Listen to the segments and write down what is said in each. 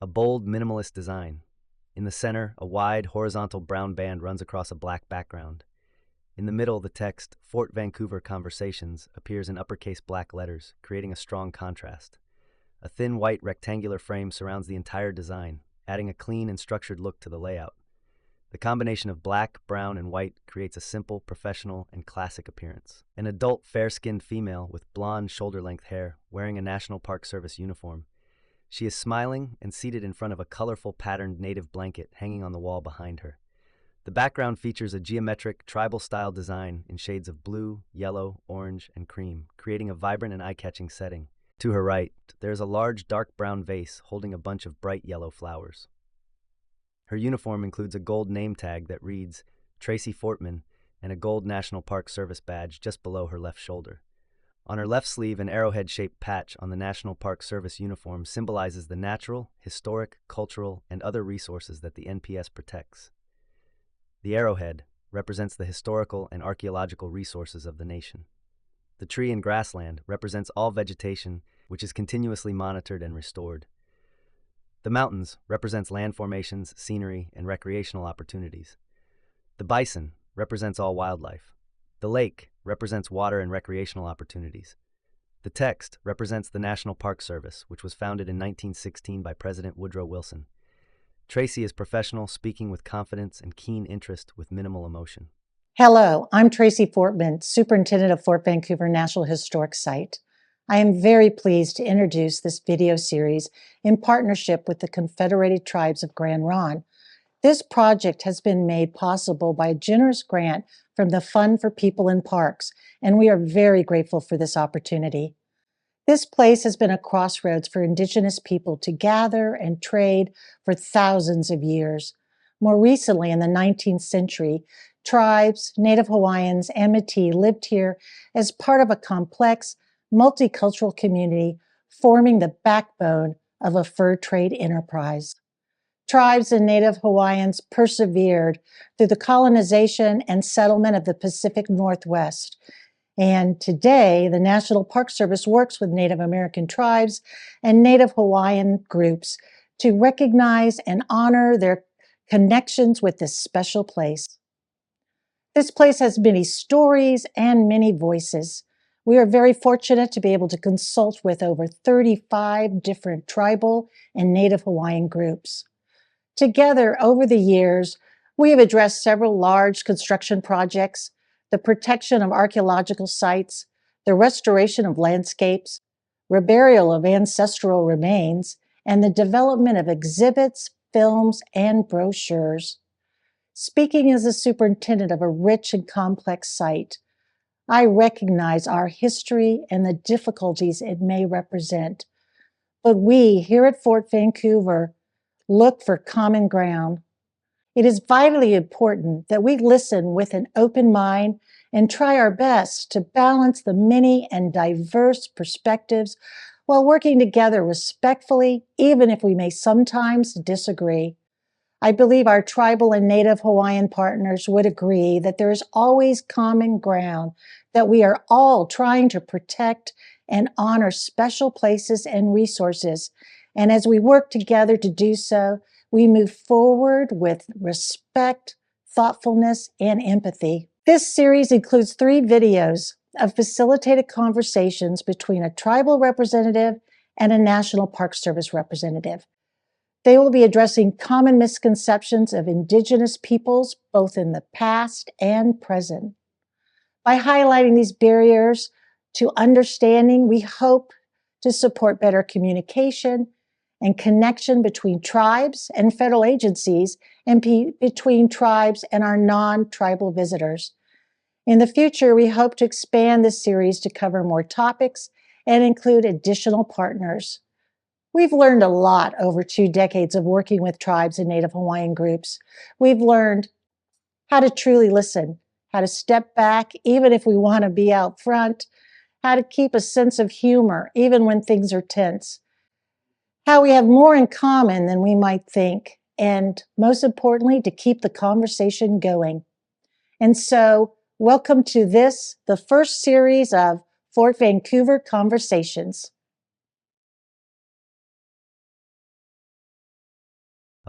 a bold, minimalist design. In the center, a wide, horizontal brown band runs across a black background. In the middle, the text, Fort Vancouver Conversations, appears in uppercase black letters, creating a strong contrast. A thin white rectangular frame surrounds the entire design, adding a clean and structured look to the layout. The combination of black, brown, and white creates a simple, professional, and classic appearance. An adult, fair-skinned female with blonde, shoulder-length hair, wearing a National Park Service uniform. She is smiling and seated in front of a colorful, patterned native blanket hanging on the wall behind her. The background features a geometric, tribal-style design in shades of blue, yellow, orange, and cream, creating a vibrant and eye-catching setting. To her right, there is a large, dark brown vase holding a bunch of bright yellow flowers. Her uniform includes a gold name tag that reads Tracy Fortman and a gold National Park Service badge just below her left shoulder. On her left sleeve, an arrowhead-shaped patch on the National Park Service uniform symbolizes the natural, historic, cultural, and other resources that the NPS protects. The arrowhead represents the historical and archaeological resources of the nation. The tree and grassland represents all vegetation, which is continuously monitored and restored. The mountains represents land formations, scenery, and recreational opportunities. The bison represents all wildlife. The lake represents water and recreational opportunities. The text represents the National Park Service, which was founded in 1916 by President Woodrow Wilson. Tracy is professional, speaking with confidence and keen interest with minimal emotion. Hello, I'm Tracy Fortman, Superintendent of Fort Vancouver National Historic Site. I am very pleased to introduce this video series in partnership with the Confederated Tribes of Grand Ronde. This project has been made possible by a generous grant from the Fund for People in Parks, and we are very grateful for this opportunity. This place has been a crossroads for Indigenous people to gather and trade for thousands of years. More recently, in the 19th century, tribes, Native Hawaiians, and Métis lived here as part of a complex, multicultural community forming the backbone of a fur trade enterprise. Tribes and Native Hawaiians persevered through the colonization and settlement of the Pacific Northwest. And today, the National Park Service works with Native American tribes and Native Hawaiian groups to recognize and honor their connections with this special place. This place has many stories and many voices. We are very fortunate to be able to consult with over 35 different tribal and Native Hawaiian groups. Together, over the years, we have addressed several large construction projects, the protection of archaeological sites, the restoration of landscapes, reburial of ancestral remains, and the development of exhibits, films, and brochures. Speaking as a superintendent of a rich and complex site, I recognize our history and the difficulties it may represent. But we, here at Fort Vancouver, look for common ground. It is vitally important that we listen with an open mind and try our best to balance the many and diverse perspectives while working together respectfully, even if we may sometimes disagree. I believe our tribal and Native Hawaiian partners would agree that there is always common ground, that we are all trying to protect and honor special places and resources. And as we work together to do so, we move forward with respect, thoughtfulness, and empathy. This series includes 3 videos of facilitated conversations between a tribal representative and a National Park Service representative. They will be addressing common misconceptions of Indigenous peoples, both in the past and present. By highlighting these barriers to understanding, we hope to support better communication and connection between tribes and federal agencies and between tribes and our non-tribal visitors. In the future, we hope to expand this series to cover more topics and include additional partners. We've learned a lot over 2 decades of working with tribes and Native Hawaiian groups. We've learned how to truly listen, how to step back even if we want to be out front, how to keep a sense of humor even when things are tense, how we have more in common than we might think, and most importantly, to keep the conversation going. And so, welcome to this, the first series of Fort Vancouver Conversations.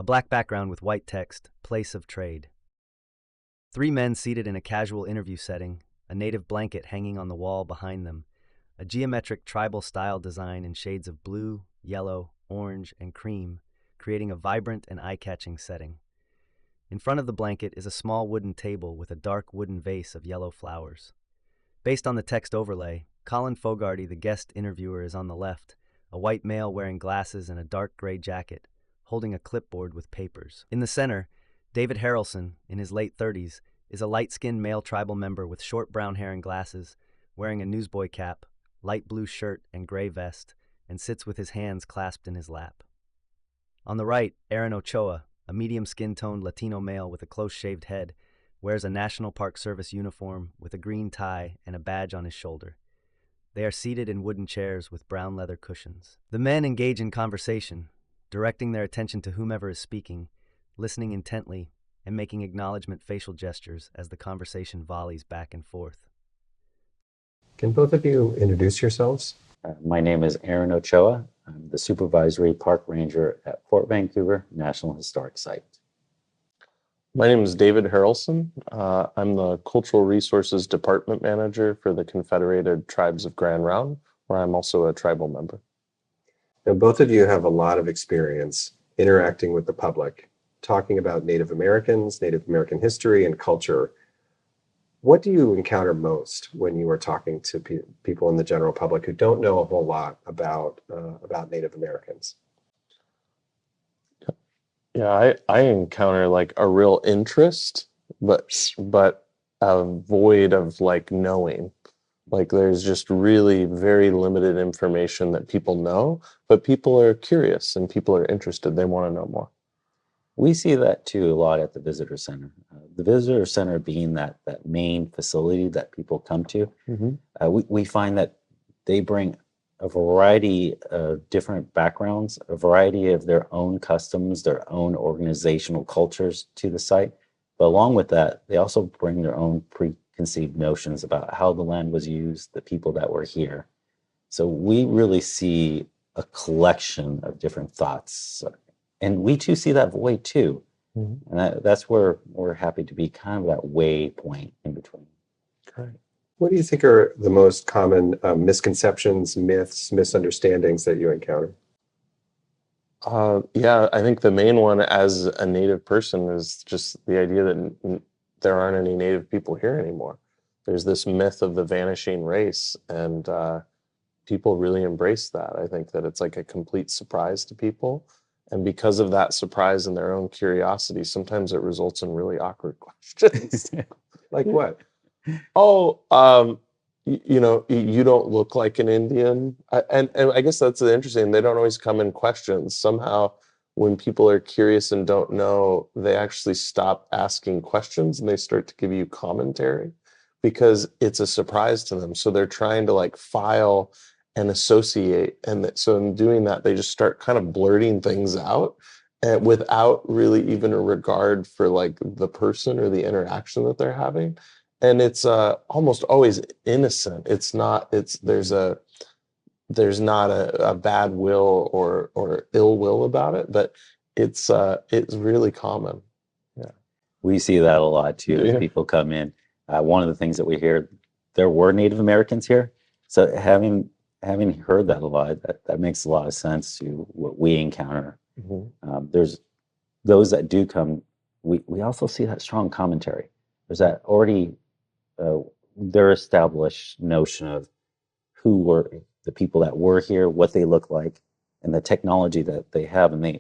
A black background with white text, place of trade. Three men seated in a casual interview setting, a native blanket hanging on the wall behind them, a geometric tribal style design in shades of blue, yellow, orange, and cream, creating a vibrant and eye-catching setting. In front of the blanket is a small wooden table with a dark wooden vase of yellow flowers. Based on the text overlay, Colin Fogarty, the guest interviewer, is on the left, a white male wearing glasses and a dark gray jacket, holding a clipboard with papers. In the center, David Harrelson, in his late 30s, is a light-skinned male tribal member with short brown hair and glasses, wearing a newsboy cap, light blue shirt and gray vest, and sits with his hands clasped in his lap. On the right, Aaron Ochoa, a medium skin-toned Latino male with a close-shaved head, wears a National Park Service uniform with a green tie and a badge on his shoulder. They are seated in wooden chairs with brown leather cushions. The men engage in conversation, directing their attention to whomever is speaking, listening intently, and making acknowledgement facial gestures as the conversation volleys back and forth. Can both of you introduce yourselves? My name is Aaron Ochoa. I'm the Supervisory Park Ranger at Fort Vancouver National Historic Site. My name is David Harrelson. I'm the Cultural Resources Department Manager for the Confederated Tribes of Grand Ronde, where I'm also a tribal member. Now, both of you have a lot of experience interacting with the public, talking about Native Americans, Native American history and culture. What do you encounter most when you are talking to people in the general public who don't know a whole lot about Native Americans? Yeah, I encounter like a real interest, but a void of like knowing. Like there's just really very limited information that people know, but people are curious and people are interested. They want to know more. We see that too a lot at the visitor center. The visitor center being that main facility that people come to, we find that they bring a variety of different backgrounds, a variety of their own customs, their own organizational cultures to the site. But along with that, they also bring their own preconceived notions about how the land was used, the people that were here. So we really see a collection of different thoughts. And we too see that void too. And that's where we're happy to be kind of that way point in between. Great. What do you think are the most common misconceptions, myths, misunderstandings that you encounter? Yeah, I think the main one as a Native person is just the idea that there aren't any Native people here anymore. There's this myth of the vanishing race, and people really embrace that. I think that it's like a complete surprise to people. And because of that surprise and their own curiosity, sometimes it results in really awkward questions. Like what? Oh, you don't look like an Indian. And I guess that's interesting. They don't always come in questions. Somehow, when people are curious and don't know, they actually stop asking questions and they start to give you commentary because it's a surprise to them. So they're trying to like file and associate. And so in doing that, they just start kind of blurting things out and without really even a regard for like the person or the interaction that they're having. And it's almost always innocent. There's not a bad will or ill will about it, but it's really common. Yeah, We see that a lot too as people come in. One of the things that we hear, there were Native Americans here. So having heard that a lot, that makes a lot of sense to what we encounter. There's those that do come. We also see that strong commentary. There's that already their established notion of who were the people that were here, what they look like, and the technology that they have. And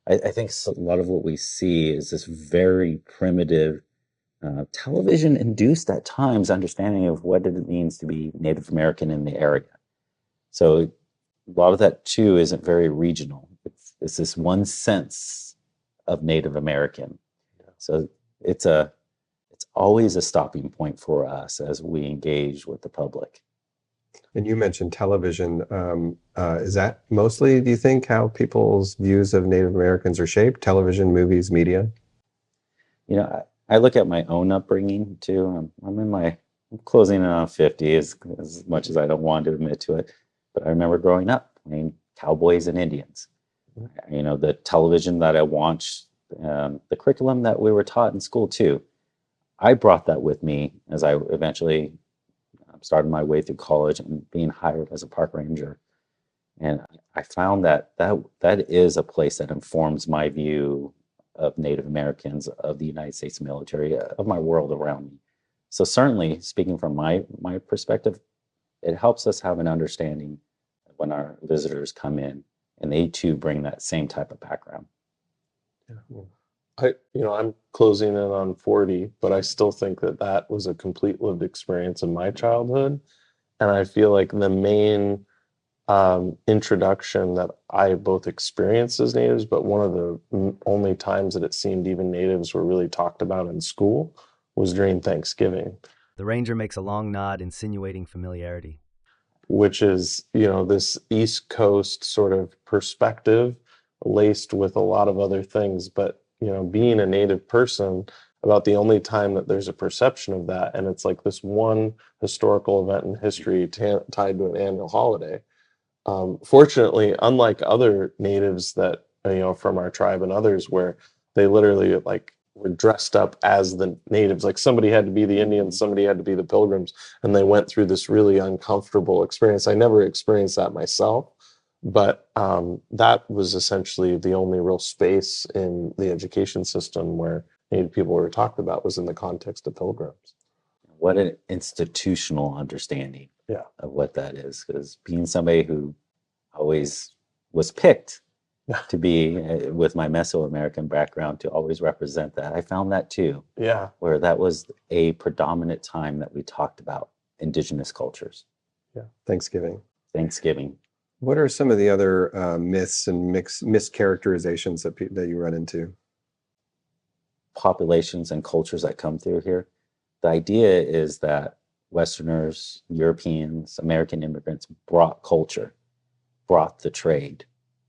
I think a lot of what we see is this very primitive, television-induced at times understanding of what it means to be Native American in the area. So a lot of that too isn't very regional. It's this one sense of Native American. So it's always a stopping point for us as we engage with the public. And you mentioned television. Is that mostly, do you think, how people's views of Native Americans are shaped? Television, movies, media? I look at my own upbringing too. I'm closing in on 50 as much as I don't want to admit to it. But I remember growing up playing cowboys and Indians. The television that I watched, the curriculum that we were taught in school too. I brought that with me as I eventually started my way through college and being hired as a park ranger. And I found that is a place that informs my view of Native Americans, of the United States military, of my world around me. So certainly, speaking from my perspective, it helps us have an understanding when our visitors come in and they too bring that same type of background. Yeah. I'm closing in on 40, but I still think that was a complete lived experience in my childhood. And I feel like the main introduction that I both experienced as natives, but one of the only times that it seemed even natives were really talked about in school was during Thanksgiving. The ranger makes a long nod, insinuating familiarity. Which is, this East Coast sort of perspective laced with a lot of other things. But, being a native person, about the only time that there's a perception of that, and it's like this one historical event in history tied to an annual holiday. Fortunately, unlike other natives that, from our tribe and others, where they literally were dressed up as the natives, like somebody had to be the Indians, somebody had to be the Pilgrims, and they went through this really uncomfortable experience. I never experienced that myself, but that was essentially the only real space in the education system where Native people were talked about was in the context of Pilgrims. What an institutional understanding of what that is, because being somebody who always was picked to be with my Mesoamerican background to always represent that, I found that too. Yeah. Where that was a predominant time that we talked about Indigenous cultures. Yeah. Thanksgiving. What are some of the other myths and mischaracterizations that you run into? Populations and cultures that come through here. The idea is that Westerners, Europeans, American immigrants brought culture, brought the trade,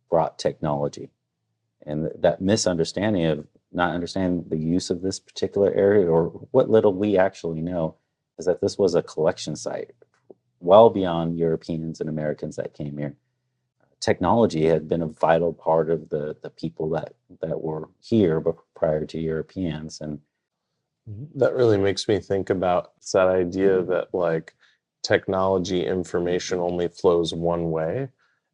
brought technology. And that misunderstanding of not understanding the use of this particular area, or what little we actually know, is that this was a collection site well beyond Europeans and Americans that came here. Technology had been a vital part of the people that were here prior to Europeans. And that really makes me think about that idea that technology information only flows one way.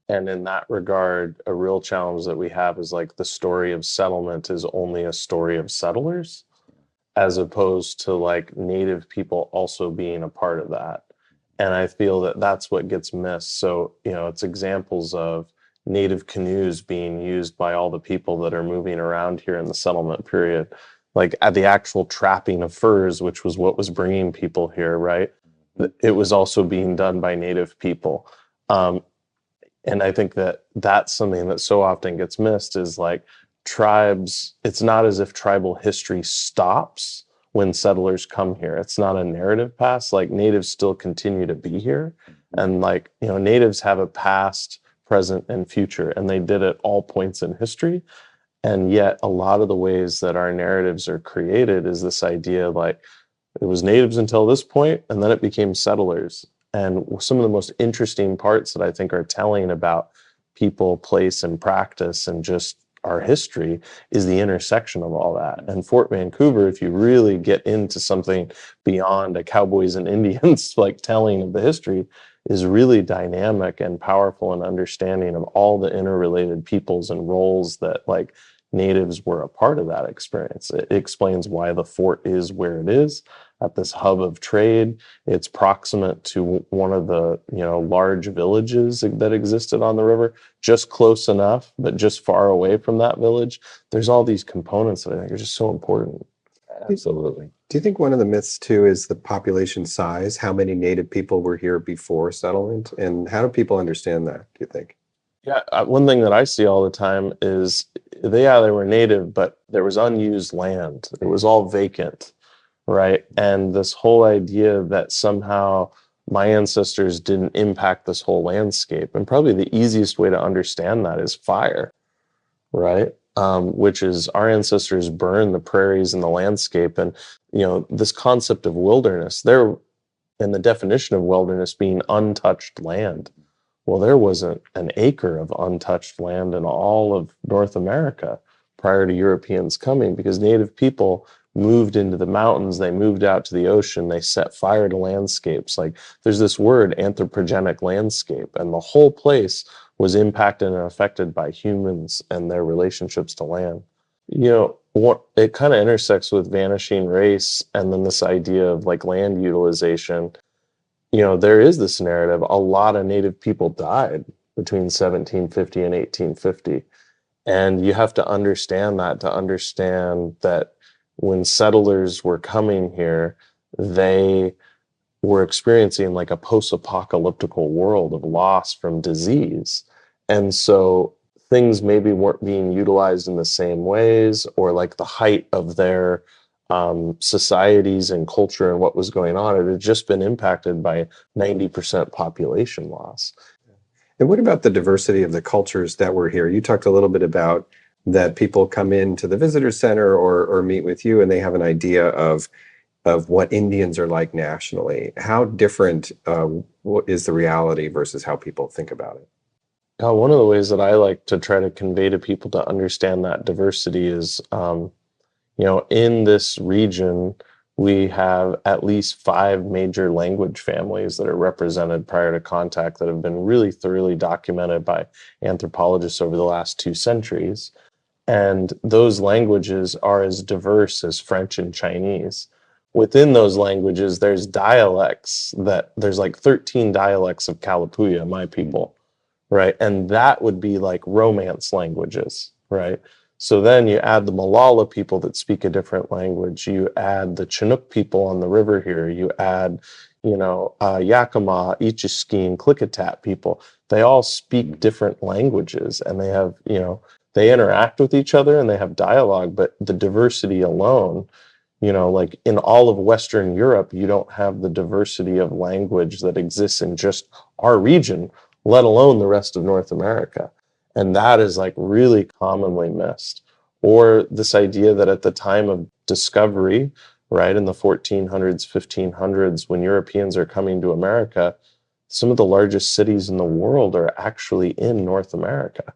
And in that regard, a real challenge that we have is the story of settlement is only a story of settlers, as opposed to Native people also being a part of that. And I feel that that's what gets missed. So, it's examples of Native canoes being used by all the people that are moving around here in the settlement period, at the actual trapping of furs, which was what was bringing people here, right? It was also being done by Native people. And I think that that's something that so often gets missed is tribes. It's not as if tribal history stops when settlers come here. It's not a narrative past. Natives still continue to be here. And natives have a past, present, and future, and they did at all points in history. And yet a lot of the ways that our narratives are created is this idea it was natives until this point, and then it became settlers. And some of the most interesting parts that I think are telling about people, place, and practice and just our history is the intersection of all that. And Fort Vancouver, if you really get into something beyond a cowboys and Indians telling of the history, is really dynamic and powerful in understanding of all the interrelated peoples and roles that natives were a part of that experience. It explains why the fort is where it is at this hub of trade. It's proximate to one of the large villages that existed on the river, just close enough, but just far away from that village. There's all these components that I think are just so important. Absolutely. Do you think one of the myths too is the population size? How many Native people were here before settlement? And how do people understand that, do you think? Yeah, one thing that I see all the time is they were native, but there was unused land. It was all vacant, right? And this whole idea that somehow my ancestors didn't impact this whole landscape. And probably the easiest way to understand that is fire, right? Which is our ancestors burned the prairies and the landscape. And, this concept of wilderness, and the definition of wilderness being untouched land. Well, there wasn't an acre of untouched land in all of North America prior to Europeans coming, because native people moved into the mountains, they moved out to the ocean, they set fire to landscapes. Like, there's this word, anthropogenic landscape, and the whole place was impacted and affected by humans and their relationships to land. You know, what it kind of intersects with vanishing race and then this idea of like land utilization. You know, there is this narrative, a lot of native people died between 1750 and 1850. And you have to understand that to understand that when settlers were coming here, they were experiencing like a post-apocalyptical world of loss from disease. And so things maybe weren't being utilized in the same ways, or like the height of their societies and culture and what was going on. It had just been impacted by 90% population loss. And what about the diversity of the cultures that were here? You talked a little bit about that people come into the visitor center or meet with you and they have an idea of what Indians are like nationally. How different what is the reality versus how people think about it? One of the ways that I like to try to convey to people to understand that diversity is, you know, in this region, we have at least 5 major language families that are represented prior to contact that have been really thoroughly documented by anthropologists over the last 2 centuries. And those languages are as diverse as French and Chinese. Within those languages, there's dialects there's like 13 dialects of Kalapuya, my people, right? And that would be like Romance languages, right? So then you add the Malala people that speak a different language. You add the Chinook people on the river here. You add, you know, Yakima, Ichiskeen, Klickitat people. They all speak different languages, and they have, you know, they interact with each other and they have dialogue, but the diversity alone, you know, like in all of Western Europe, you don't have the diversity of language that exists in just our region, let alone the rest of North America. And that is like really commonly missed. Or this idea that at the time of discovery, right, in the 1400s, 1500s, when Europeans are coming to America, some of the largest cities in the world are actually in North America,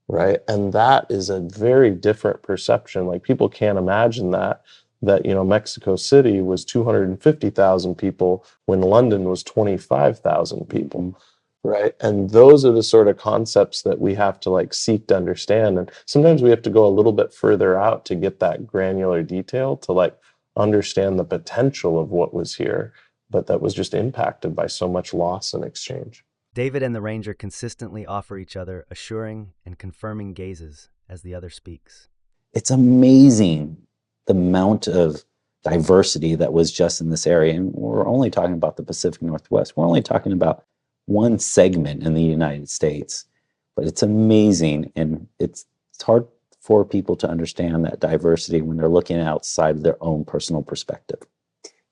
right? And that is a very different perception. Like, people can't imagine that, you know, Mexico City was 250,000 people when London was 25,000 people. Right. And those are the sort of concepts that we have to like seek to understand. And sometimes we have to go a little bit further out to get that granular detail to like understand the potential of what was here, but that was just impacted by so much loss and exchange. David and the ranger consistently offer each other assuring and confirming gazes as the other speaks. It's amazing the amount of diversity that was just in this area. And we're only talking about the Pacific Northwest. We're only talking about one segment in the United States, but it's amazing. And it's hard for people to understand that diversity when they're looking outside of their own personal perspective.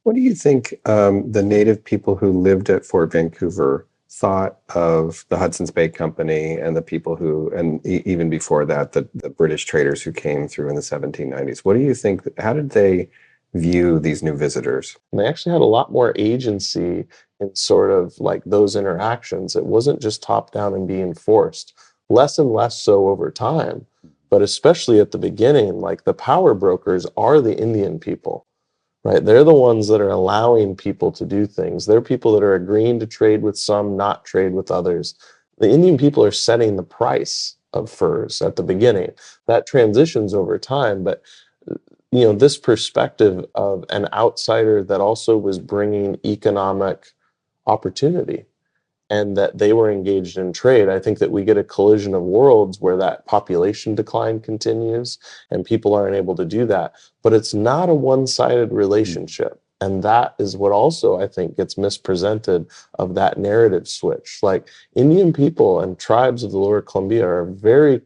What do you think the native people who lived at Fort Vancouver thought of the Hudson's Bay Company and the people who, and even before that, the British traders who came through in the 1790s? What do you think, how did they view these new visitors? And they actually had a lot more agency in sort of like those interactions. It wasn't just top down and being forced, less and less so over time. But especially at the beginning, like the power brokers are the Indian people, right? They're the ones that are allowing people to do things. They're people that are agreeing to trade with some, not trade with others. The Indian people are setting the price of furs at the beginning. That transitions over time, but you know, this perspective of an outsider that also was bringing economic opportunity and that they were engaged in trade. I think that we get a collision of worlds where that population decline continues and people aren't able to do that. But it's not a one-sided relationship. And that is what also, I think, gets mispresented of that narrative switch. Like, Indian people and tribes of the Lower Columbia are very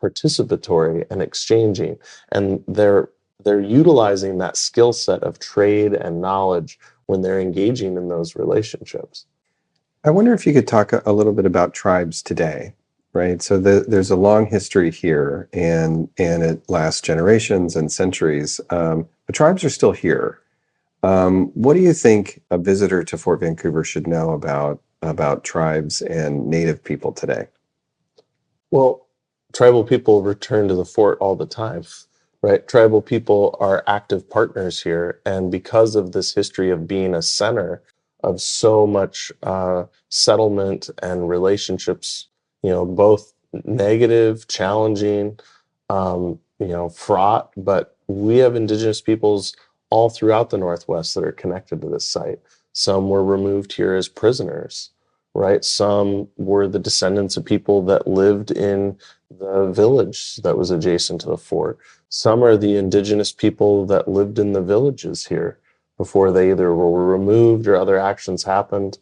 participatory and exchanging, and they're utilizing that skill set of trade and knowledge when they're engaging in those relationships. I wonder if you could talk a little bit about tribes today, right? So there's a long history here, and it lasts generations and centuries. The tribes are still here. What do you think a visitor to Fort Vancouver should know about about tribes and Native people today? Well, tribal people return to the fort all the time, right? Tribal people are active partners here. And because of this history of being a center of so much settlement and relationships, both negative, challenging, fraught, but we have Indigenous peoples all throughout the Northwest that are connected to this site. Some were removed here as prisoners, right? Some were the descendants of people that lived in the village that was adjacent to the fort. Some are the Indigenous people that lived in the villages here before they either were removed or other actions happened.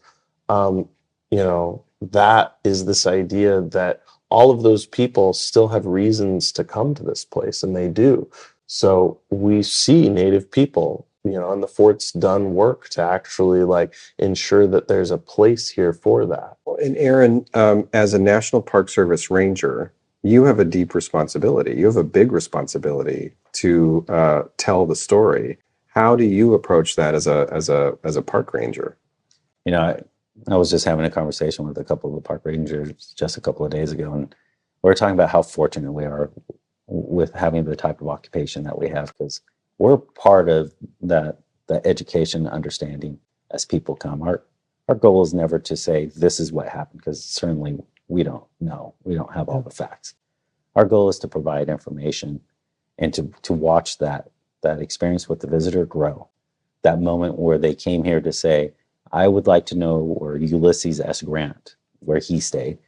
That is this idea that all of those people still have reasons to come to this place, and they do. So we see Native people, and the fort's done work to actually ensure that there's a place here for that. And Aaron, as a National Park Service ranger, you have a deep responsibility. You have a big responsibility to tell the story. How do you approach that as a park ranger? I was just having a conversation with a couple of the park rangers just a couple of days ago, and we were talking about how fortunate we are with having the type of occupation that we have, because we're part of the education and understanding as people come. Our goal is never to say this is what happened, because certainly we don't know. We don't have all the facts. Our goal is to provide information and to watch that experience with the visitor grow. That moment where they came here to say, I would like to know where Ulysses S. Grant, where he stayed,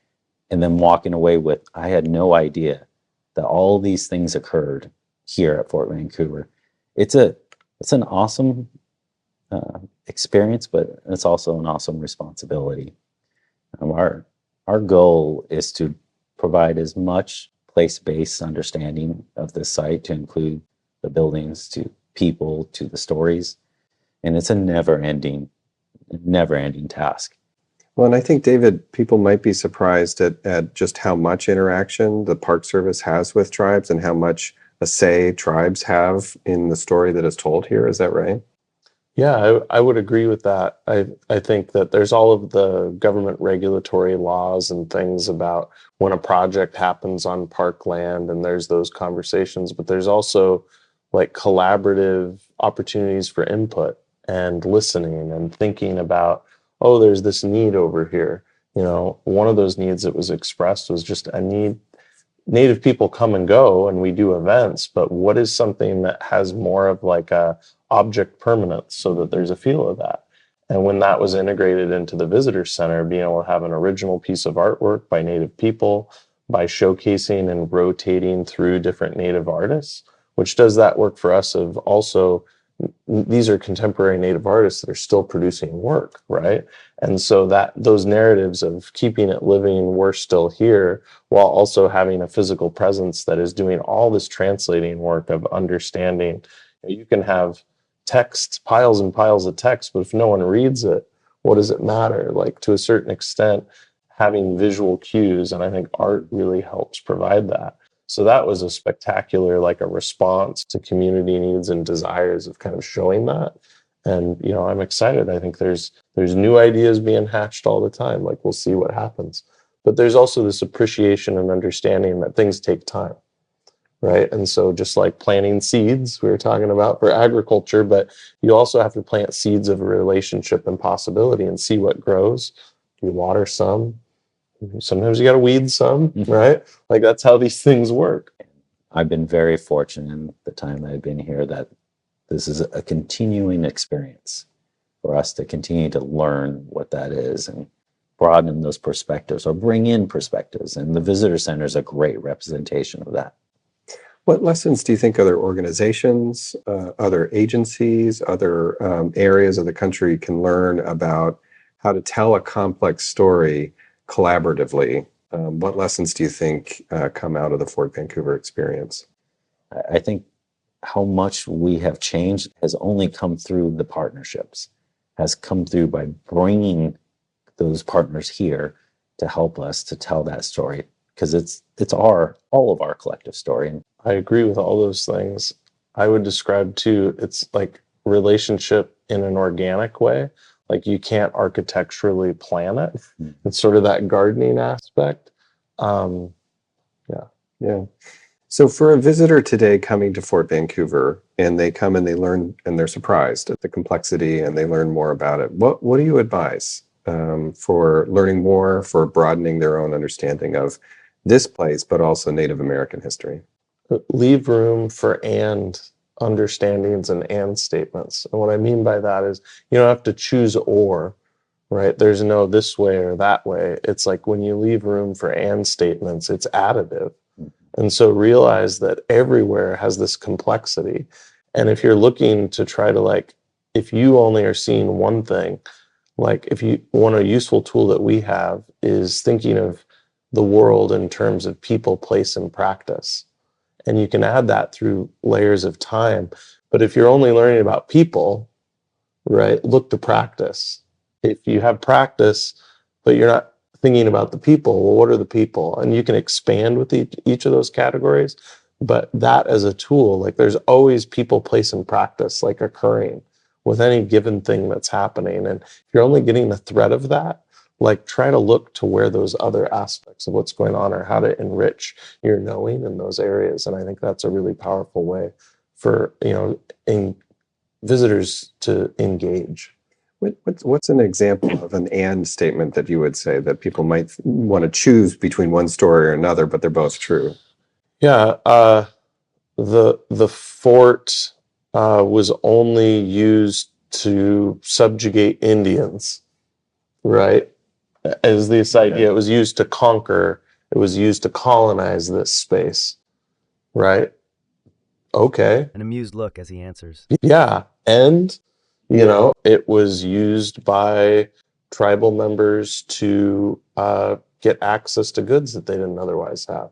and then walking away with, I had no idea that all these things occurred here at Fort Vancouver. It's an awesome experience, but it's also an awesome responsibility. Our goal is to provide as much place-based understanding of this site, to include the buildings, to people, to the stories, and it's a never-ending task. Well, and I think, David, people might be surprised at just how much interaction the Park Service has with tribes and how much a say tribes have in the story that is told here. Is that right? Yeah, I would agree with that. I think that there's all of the government regulatory laws and things about when a project happens on park land, and there's those conversations, but there's also collaborative opportunities for input and listening and thinking about, oh, there's this need over here. One of those needs that was expressed was just a need. Native people come and go and we do events, but what is something that has more of a object permanence, so that there's a feel of that? And when that was integrated into the visitor center, being able to have an original piece of artwork by Native people, by showcasing and rotating through different Native artists, which does that work for us of also, these are contemporary Native artists that are still producing work, right? And so that those narratives of keeping it living, we're still here, while also having a physical presence that is doing all this translating work of understanding. You can have text, piles and piles of text, but if no one reads it, what does it matter? To a certain extent, having visual cues, and I think art really helps provide that. So that was a spectacular, a response to community needs and desires of kind of showing that. And, I'm excited. I think there's new ideas being hatched all the time. We'll see what happens. But there's also this appreciation and understanding that things take time, right? And so just like planting seeds, we were talking about for agriculture, but you also have to plant seeds of a relationship and possibility and see what grows. You water some. Sometimes you got to weed some, right? That's how these things work. I've been very fortunate in the time I've been here that this is a continuing experience for us to continue to learn what that is and broaden those perspectives or bring in perspectives. And the visitor center is a great representation of that. What lessons do you think other organizations, other agencies, other areas of the country can learn about how to tell a complex story collaboratively? What lessons do you think come out of the Fort Vancouver experience? I think how much we have changed has only come through the partnerships, has come through by bringing those partners here to help us to tell that story, because it's all of our collective story. And I agree with all those things. I would describe too, it's like relationship in an organic way. Like you can't architecturally plan it. It's sort of that gardening aspect. Yeah. So for a visitor today coming to Fort Vancouver, and they come and they learn and they're surprised at the complexity and they learn more about it, what do you advise for learning more, for broadening their own understanding of this place, but also Native American history? Leave room for and understandings and statements. And what I mean by that is you don't have to choose or, right? There's no this way or that way. It's like when you leave room for and statements, it's additive. And so realize that everywhere has this complexity. And if you're looking to try to like, if you only are seeing one thing, like if you want a useful tool that we have is thinking of the world in terms of people, place, and practice. And you can add that through layers of time. But if you're only learning about people, right, look to practice. If you have practice, but you're not thinking about the people, well, what are the people? And you can expand with each of those categories. But that as a tool, like there's always people, place, and practice like occurring with any given thing that's happening. And if you're only getting the thread of that, like try to look to where those other aspects of what's going on or how to enrich your knowing in those areas. And I think that's a really powerful way for, visitors to engage. What's an example of an and statement that you would say that people might want to choose between one story or another, but they're both true? Yeah, the fort was only used to subjugate Indians, right? As this idea, it was used to conquer, it was used to colonize this space, right? Okay. An amused look as he answers. Yeah. And, it was used by tribal members to get access to goods that they didn't otherwise have.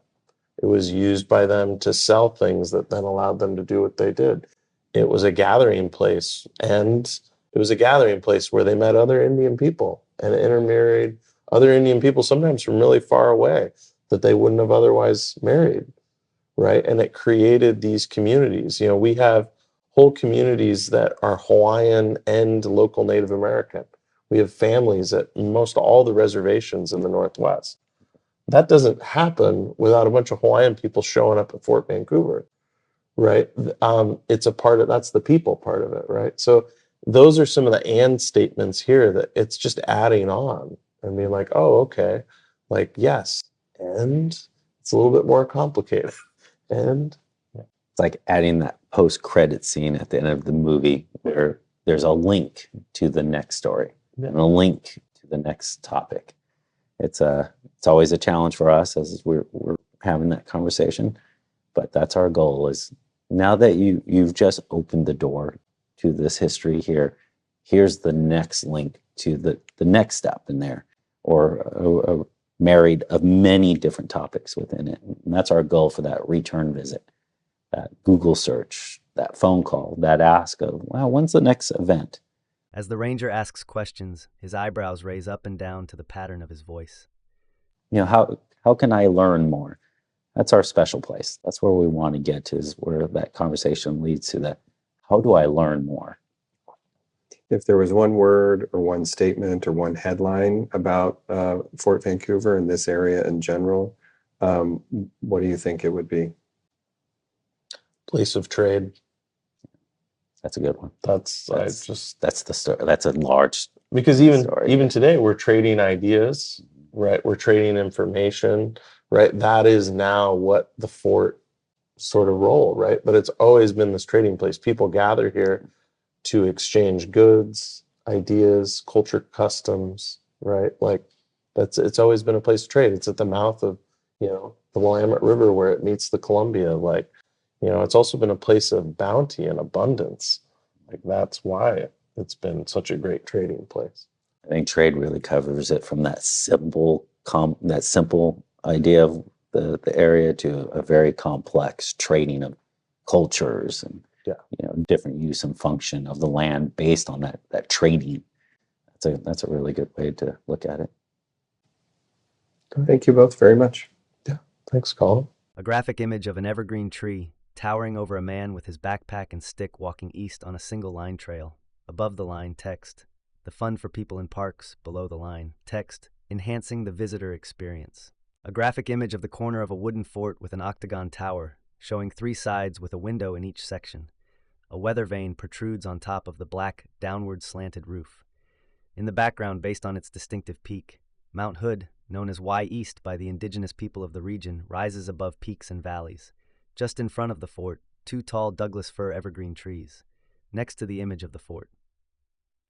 It was used by them to sell things that then allowed them to do what they did. It was a gathering place, and it was a gathering place where they met other Indian people and intermarried other Indian people, sometimes from really far away, that they wouldn't have otherwise married, right? And it created these communities. We have whole communities that are Hawaiian and local Native American. We have families at most all the reservations in the Northwest. That doesn't happen without a bunch of Hawaiian people showing up at Fort Vancouver, right? It's a part of, that's the people part of it, right? So those are some of the and statements here that it's just adding on and being like, oh, okay, like, yes, and it's a little bit more complicated. And It's like adding that post-credit scene at the end of the movie where there's a link to the next story and a link to the next topic. It's always a challenge for us as we're having that conversation, but that's our goal. Is now that you've just opened the door to this history here, here's the next link to the next step in there, or a married of many different topics within it. And that's our goal for that return visit, that Google search, that phone call, that ask of, wow, when's the next event? As the ranger asks questions, his eyebrows raise up and down to the pattern of his voice. How can I learn more? That's our special place. That's where we want to get to, is where that conversation leads to that. How do I learn more? If there was one word or one statement or one headline about Fort Vancouver and this area in general, what do you think it would be? place of trade. That's a good one. That's the story. That's a large, because story. even today we're trading ideas, right? We're trading information, right? That is now what the fort sort of role, right? But it's always been this trading place. People gather here to exchange goods, ideas, culture, customs, right? Like it's always been a place to trade. It's at the mouth of, the Willamette River where it meets the Columbia. Like, it's also been a place of bounty and abundance. Like that's why it's been such a great trading place. I think trade really covers it from that simple idea of the area to a very complex trading of cultures and different use and function of the land based on that trading. That's a really good way to look at it. Thank you both very much. Yeah, thanks, Colin. A graphic image of an evergreen tree towering over a man with his backpack and stick walking east on a single line trail. Above the line, text, the fun for people in parks, below the line. Text, enhancing the visitor experience. A graphic image of the corner of a wooden fort with an octagon tower, showing 3 sides with a window in each section. A weather vane protrudes on top of the black, downward slanted roof. In the background, based on its distinctive peak, Mount Hood, known as Y East by the indigenous people of the region, rises above peaks and valleys. Just in front of the fort, 2 tall Douglas fir evergreen trees, next to the image of the fort.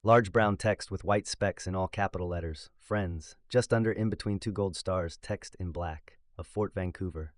Large brown text with white specks in all capital letters, Friends, just under in between 2 gold stars, text in black, of Fort Vancouver.